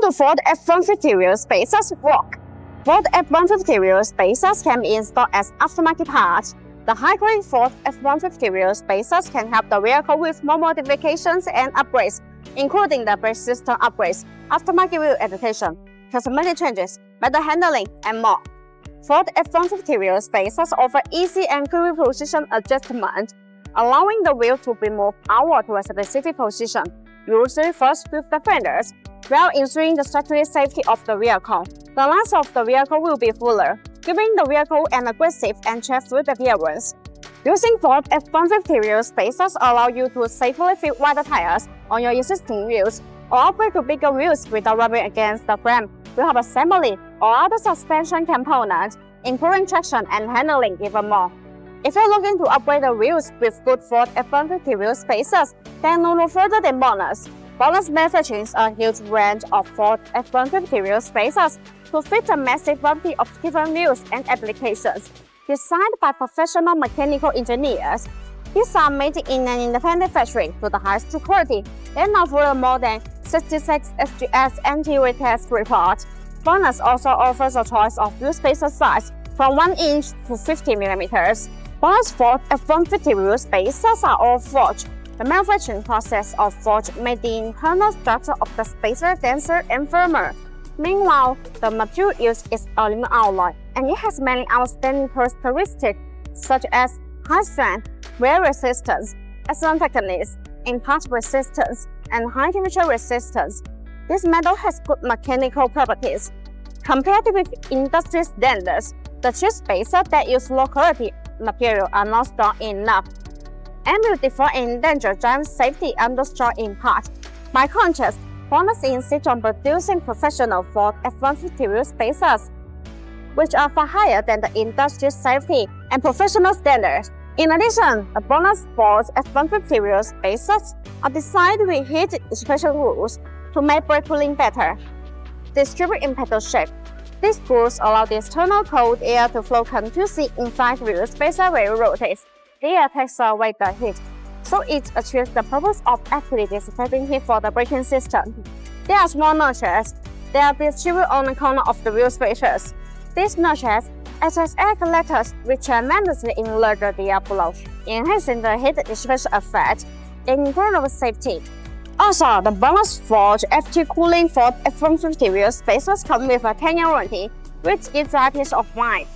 do Ford F-150 rear spacers work? Ford F-150 rear spacers can be installed as aftermarket parts. The high-quality Ford F-150 rear spacers can help the vehicle with more modifications and upgrades, including the brake system upgrades, aftermarket wheel adaptation, cosmetic changes, better handling, and more. Ford F-150 rear spacers offer easy and quick position adjustment, allowing the wheel to be moved outward to a specific position, usually first with the fenders, while ensuring the structural safety of the vehicle. The length of the vehicle will be fuller, giving the vehicle an aggressive and chef-food appearance. Using Ford F-150 rear spacers allow you to safely fit wider tires on your existing wheels, or upgrade to bigger wheels without rubbing against the frame, wheel assembly, or other suspension components, improving traction and handling even more. If you're looking to upgrade the wheels with good Ford F-150 rear spacers, then look no further than BONOSS. BONOSS manufactures a huge range of Ford F-150 rear spacers to fit a massive variety of different wheels and applications. Designed by professional mechanical engineers, these are made in an independent factory to the highest quality and offer more than 66 SGS anti-wear test reports. BONOSS also offers a choice of wheel spacer size from 1 inch to 50 mm. BONOSS Ford F-150 wheel spacers are all forged. The manufacturing process of forge made the internal structure of the spacer denser and firmer. Meanwhile, the material used is aluminum alloy, and it has many outstanding characteristics such as high strength, wear resistance, excellent thickness, impact resistance, and high temperature resistance. This metal has good mechanical properties. Compared with industry standards, the cheap spacers that use low-quality material are not strong enough and will defer and endanger driver safety under strong impact. By contrast, BONOSS insists on producing professional Ford F-150 rear spacers, which are far higher than the industry safety and professional standards. In addition, the BONOSS Ford F-150 rear spacers are designed with heat dissipation rules to make brake cooling better. Distribute in pedal shape. These rules allow the external cold air to flow continuously inside the rear spacer when it rotates. The air takes away the heat, so it achieves the purpose of actively dissipating heat for the braking system. There are small notches. They are distributed on the corner of the wheel spacers. These notches act as air collectors, which tremendously enlarge the airflow, enhancing the heat dissipation effect and improving safety. Also, the BONOSS Forge FT cooling Ford F-150 rear spacers come with a 10-year warranty, which gives a peace of mind.